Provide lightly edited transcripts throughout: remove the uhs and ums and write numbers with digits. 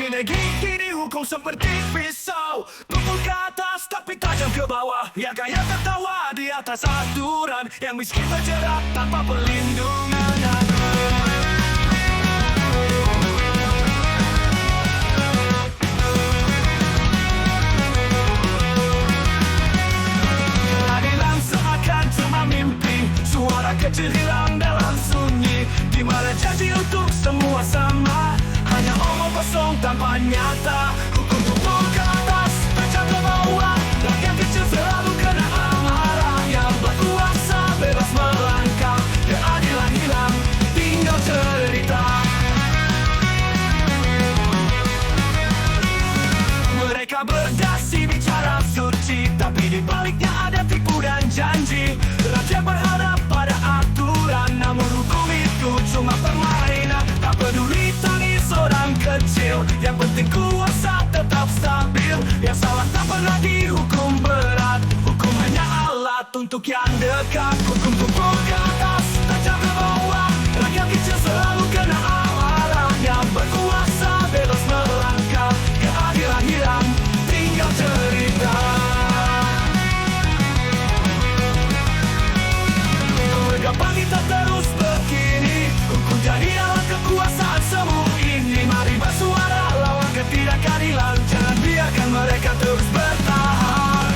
di negeri ini hukum seperti pisau, pukul ke atas tapi tajam ke bawah. Yang kaya tertawa di atas aturan, yang miskin bergerak tanpa perlindungan. Keadilan seakan cuma mimpi, suara kecil hilang dalam sunyi, di mana janji untuk semua sama hanya omong kosong tanpa nyata. Hukum pukul ke atas, tajam ke bawah. Rakyat kecil selalu kena amarah. Yang berkuasa bebas melangkah, keadilan hilang, tinggal cerita. Mereka berdasi bicara suci, tapi di baliknya ada tipu dan janji. Rakyat berharap pada aturan, namun hukum itu cuma permainan. Tak peduli tangis orang kecil, yang penting kuasa tetap stabil. Yang salah tak pernah dihukum berat, hukum hanya alat untuk yang dekat. Hukum pukul ke atas, tajam ke bawah. Rakyat kecil selalu kena amarah. Yang berkuasa bebas melangkah, keadilan hilang, tinggal cerita. Mengapa kita terus begini? Hukum jadi alat kekuasaan semua ini. Mari bersuara lawan ketidakadilan, jangan biarkan mereka terus bertahan.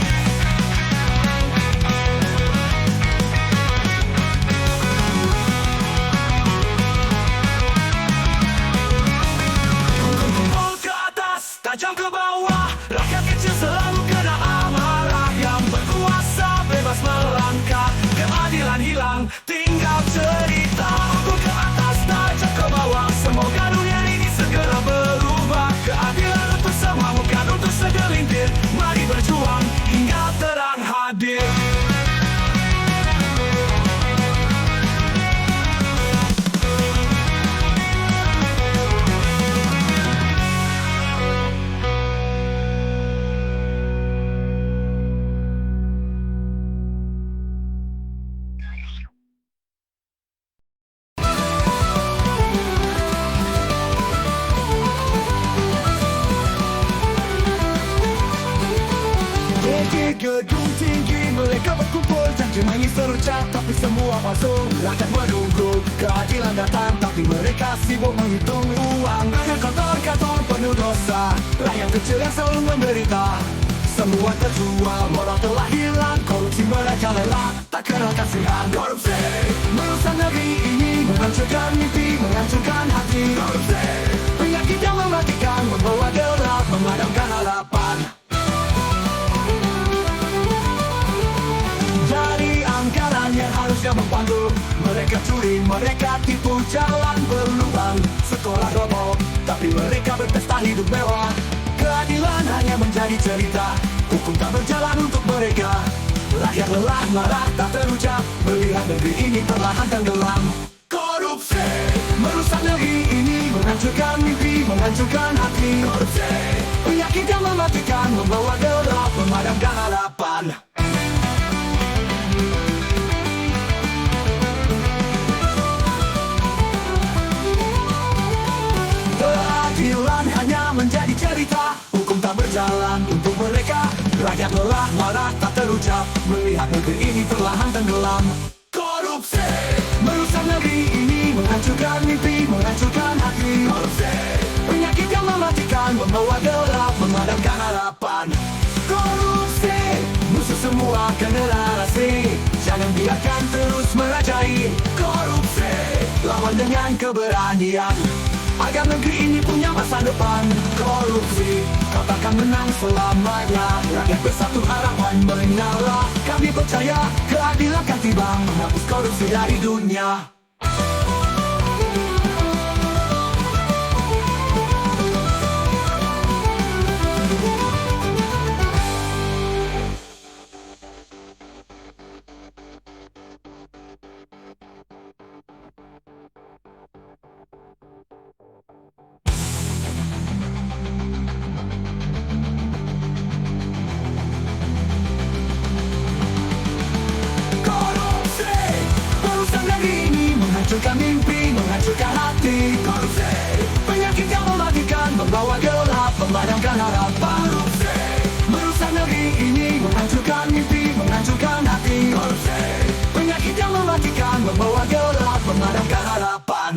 Hukum pukul ke atas, tajam ke bawah. Rakyat kecil selalu kena amarah. Yang berkuasa bebas melangkah, keadilan hilang, tinggal cerita. Pukul ke atas, tajam ke bawah. Semoga dunia ini segera berubah. Keadilan untuk semua, bukan untuk segelintir. Mari berjuang hingga terang hadir. Di gedung tinggi mereka berkumpul, janji menangis terucap tapi semua palsu. Rakyat menunggu keadilan datang, tapi mereka sibuk menghitung uang. Dengan kantor-kantor penuh dosa, rakyat kecil yang selalu menderita. Semua terjual, moral telah hilang, korupsi merajalela, tak kenal kasihan. Korupsi merusak negeri ini, menghancurkan mimpi, menghancurkan hati. Korupsi penyakit yang mematikan, membawa gelap, memadamkan harapan. Dari anggaran yang harusnya membantu, mereka curi, mereka tipu, jalan berlubang, sekolah roboh, tapi mereka berpesta hidup mewah. Keadilan hanya menjadi cerita, hukum tak berjalan untuk mereka. Rakyat lelah, marah, tak terucap, melihat negeri ini perlahan tenggelam. Korupsi merusak negeri ini, menghancurkan mimpi, menghancurkan hati. Korupsi penyakit yang mematikan, membawa gelap, memadamkan harapan. Keadilan hanya menjadi cerita, hukum tak berjalan untuk mereka. Rakyat lelah, marah, tak terucap, melihat negeri ini perlahan tenggelam. Korupsi merusak negeri ini, menghancurkan mimpi, menghancurkan hati. Korupsi penyakit yang mematikan, membawa gelap, memadamkan harapan. Korupsi musuh semua generasi, jangan biarkan terus merajai. Korupsi lawan dengan keberanian, agar negeri ini punya masa depan. Korupsi kau takkan menang selamanya, rakyat bersatu harapan menyala. Kami percaya keadilan akan tiba, menghapus korupsi dari dunia. Menghancurkan mimpi, menghancurkan hati. Korupsi penyakit yang mematikan, membawa gelap. harapan. Korupsi merusak negeri ini, menghancurkan mimpi, menghancurkan hati. Korupsi penyakit yang mematikan, membawa gelap, memadamkan harapan.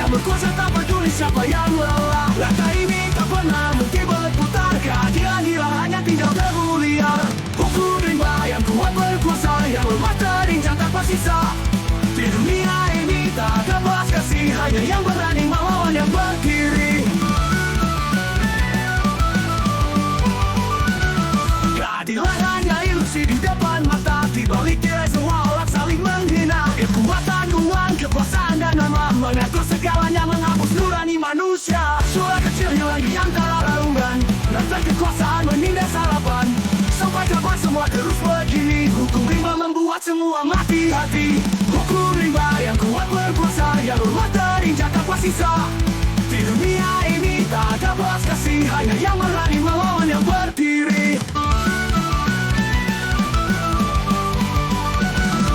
Berkuasa tak peduli siapa yang lelah. Rantai ini tak pernah mungkin berputar. Keadilan hilang hanya tinggal terliar. Hukum rimba yang kuat berkuasa, yang lemah terinjak tanpa sisa. Di dunia ini tak ada belas kasih, hanya yang berani melawan yang berdiri. Keadilan hanya ilusi di depan mata, di balik tirai semua orang saling menghina. Kekuatan uang, kekuasaan dan nama mengatur segalanya, menghapus nurani manusia. Suara kecil hilang di antara raungan, rantai kekuasaan menindas harapan. Sampai kapan semua terus begini? Hukum rimba membuat semua mati hati. Hukum rimba yang kuat berkuasa, yang lemah terinjak tanpa sisa. Di dunia ini tak ada belas kasih, hanya yang berani melawan yang berdiri.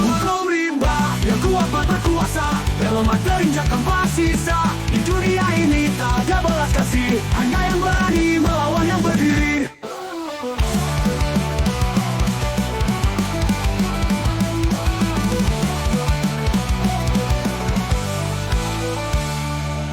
Hukum rimba yang kuat berkuasa, yang lemah terinjak tanpa sisa. Di dunia ini tak ada belas kasih, hanya yang berani melawan yang berdiri.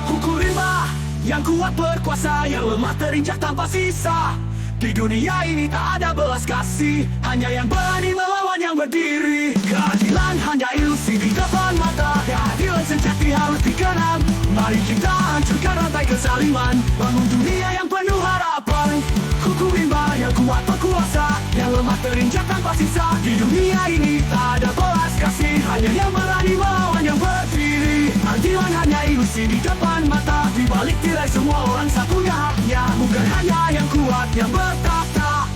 Hukum rimba yang kuat berkuasa, yang lemah terinjak tanpa sisa. Di dunia ini tak ada belas kasih, hanya yang berani melawan yang berdiri. Keadilan hanya ilusi di depan mata, keadilan sejati harus dikenang. Mari kita hancurkan rantai kezaliman, bangun dunia yang penuh harapan. Hukum rimba yang kuat berkuasa, yang lemah terinjak tanpa sisa. Di dunia ini tak ada belas kasih, hanya yang berani melawan yang berdiri. Keadilan hanya ilusi di depan mata, di balik tirai semua orang satunya haknya. Bukan hanya yang kuat yang bertahta.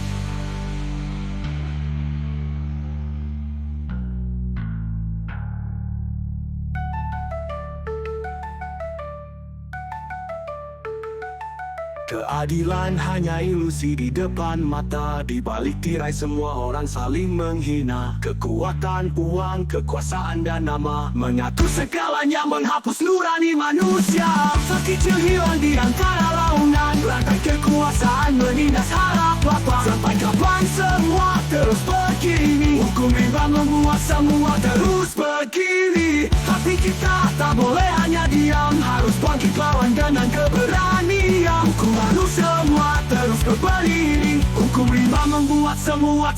Keadilan hanya ilusi di depan mata, di balik tirai semua orang saling menghina. Kekuatan uang, kekuasaan dan nama mengatur segalanya, menghapus nurani manusia. Sekecil hilang di antara launan, rantai kekuasaan menindas harapan. Sampai kapan semua terus begini? Hukum rimba membuat semua terus begini. Tapi kita tak boleh hanya diam, harus bangkit lawan dengan keberanian. Hukum lalu semua terus berdiri. Hukum rimba membuat semua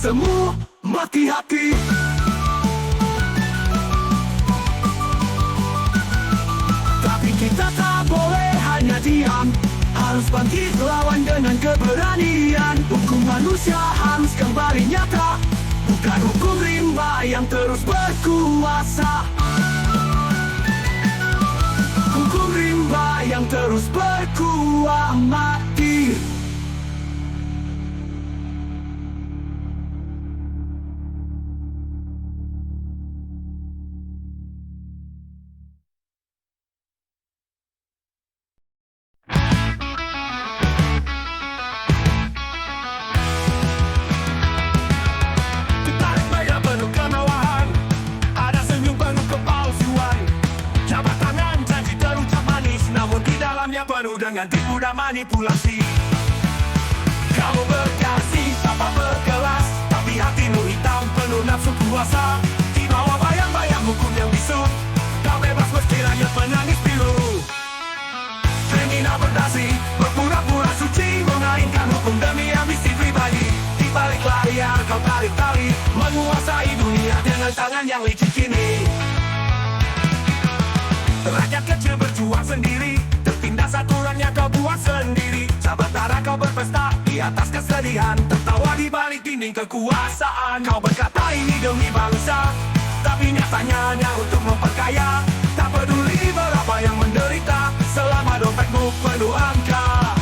mati hati. Tapi kita tak boleh hanya diam, harus bangkit lawan dengan keberanian. Hukum manusia harus kembali nyata, bukan hukum rimba yang terus berkuasa. Hukum rimba yang terus berkuat mati. Ditarik bayar penuh kemewahan, ada senyum penuh kepalsuan. Jabat tangan janji terucap manis, namun di dalamnya penuh dengan tipu dan manipulasi. Kamu berkasih, tanpa berkelas, tapi hatimu hitam penuh nafsu kuasa. Di bawah bayang-bayang hukum yang bisu, kau bebas sekiranya menangis pilu. Kriminal berdasi, berpura-pura suci, mengainkan hukum demi ambisi pribadi. Di balik layar kau tarik tali, menguasai dunia dengan tangan yang licik kini. Rakyat kecil berjuang sendiri, tertindas aturannya kau buat sendiri. Sementara kau berpesta di atas kesedihan, tertawa di balik dinding kekuasaan. Kau berkata ini demi bangsa, tapi nyatanya hanya untuk memperkaya. Tak peduli berapa yang menderita, selama dompetmu penuh angka.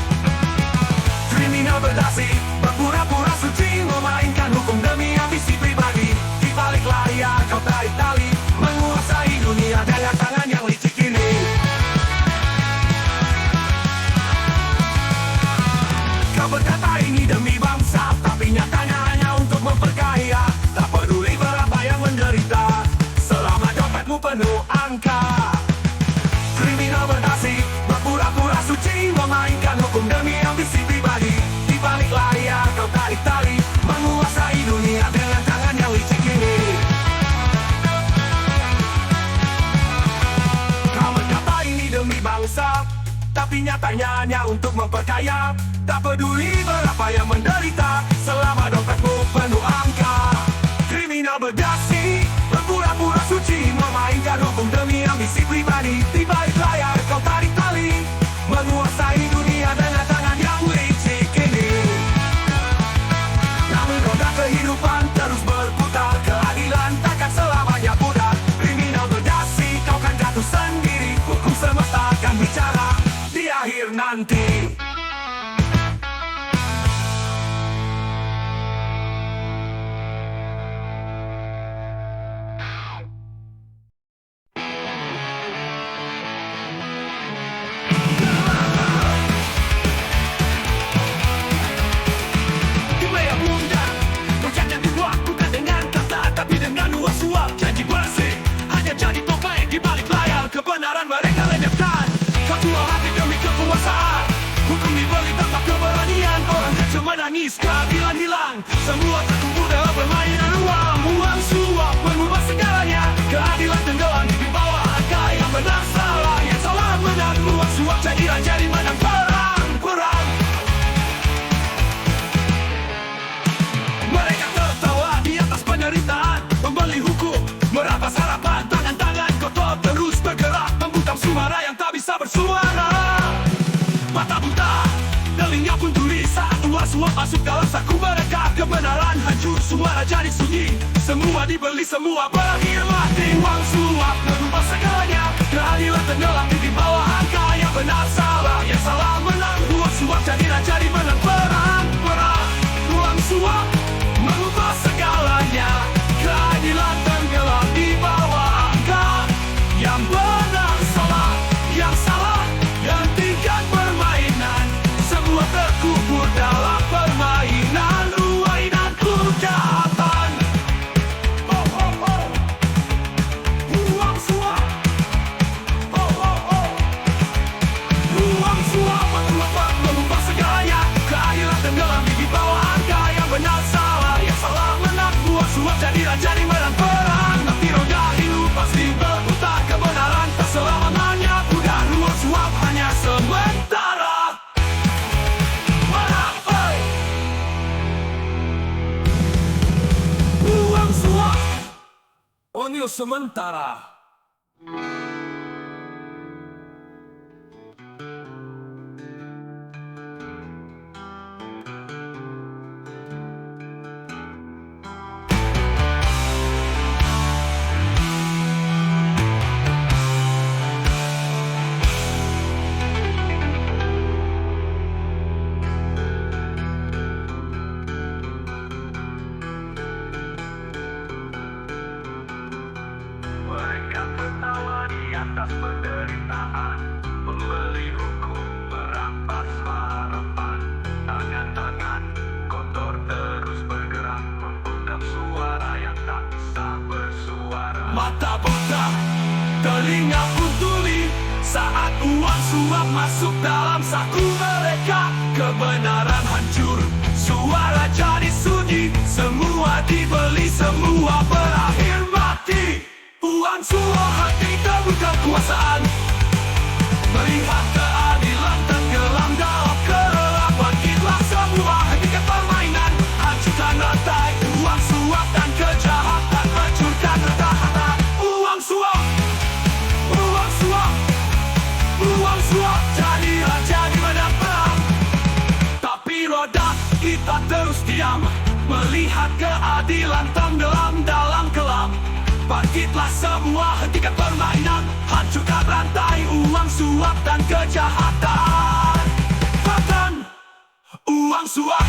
Kriminal Tapi nyatanya hanya untuk memperkaya. Tak peduli berapa yang menderita, selama dompetmu penuh angka. Kriminal berdasi, berpura-pura suci, memainkan hukum demi ambisi pribadi. Di balik layar kau tarik tali, menguasai dunia dengan tangan yang licik ini. Namun roda kehidupan terus berputar, keadilan takkan selamanya pudar. Kriminal berdasi, kau kan jatuh sendiri, hukum semesta akan bicara di akhir nanti. Tapi dengan uang suap, janji bersih hanya jadi topeng di balik layar. Kebenaran mereka lenyapkan, kau jual hati demi kekuasaan. Hukum dibeli tanpa keberanian, orang kecil menangis, keadilan hilang. Semua terkumpul dalam permainan uang. Uang suap mengubah segalanya, keadilan tenggelam di bawah angka. Yang benar salah, yang salah menang. Uang suap jadi raja di menang perang. Mereka tertawa di atas penderitaan, membeli hukum, merampas harapan. Tangan-tangan kotor terus bergerak, membungkam suara yang tak bisa bersuara. Mata buta, telinga pun tuli saat uang suap masuk dalam saku mereka. Kebenaran hancur, suara jadi sunyi. Semua dibeli, semua berakhir mati. Uang suap merubah segalanya, keadilan tenggelam di bawah angka. Yang benar salah, yang salah menang. Uang suap jadi raja di menang perang. Uang suap mengubah segalanya, keadilan tenggelam di bawah angka. Yang benar salah, yang salah hentikan permainan. Semua terkubur dalam permainan, ruainan kejahatan. Oh oh oh, uang suap. Oh oh oh, uang suap mengubah segalanya, keadilan tenggelam di bawah angka. Yang benar salah, yang salah menang. Uang suap jadi raja di menang perang. Tapi roda hidup pasti berputar, kebenaran tak selamanya pudar. Uang suap hanya sementara. Uang suap hanya sementara. Mereka tertawa di atas penderitaan, membeli hukum, merampas harapan. Tangan-tangan kotor terus bergerak, membungkam suara yang tak bisa bersuara. Mata buta, telinga pun tuli saat uang suap masuk dalam saku mereka. Kebenaran hancur, suara jadi sunyi. Semua dibeli, semua berakhir mati. Uang suap hentikan kekuasaan, melihat keadilan tenggelam dalam kegelapan. Bangkitlah semua, hentikan permainan, hancurkan rantai uang suap dan kejahatan, hancurkan harta-harta. Uang suap, uang suap, uang suap jadi raja di menang perang. Tapi roda kita terus diam, melihat keadilan tenggelam dalam kelam. Bangkitlah semua, hentikan permainan, hancurkan rantai uang suap dan kejahatan. Bahkan uang suap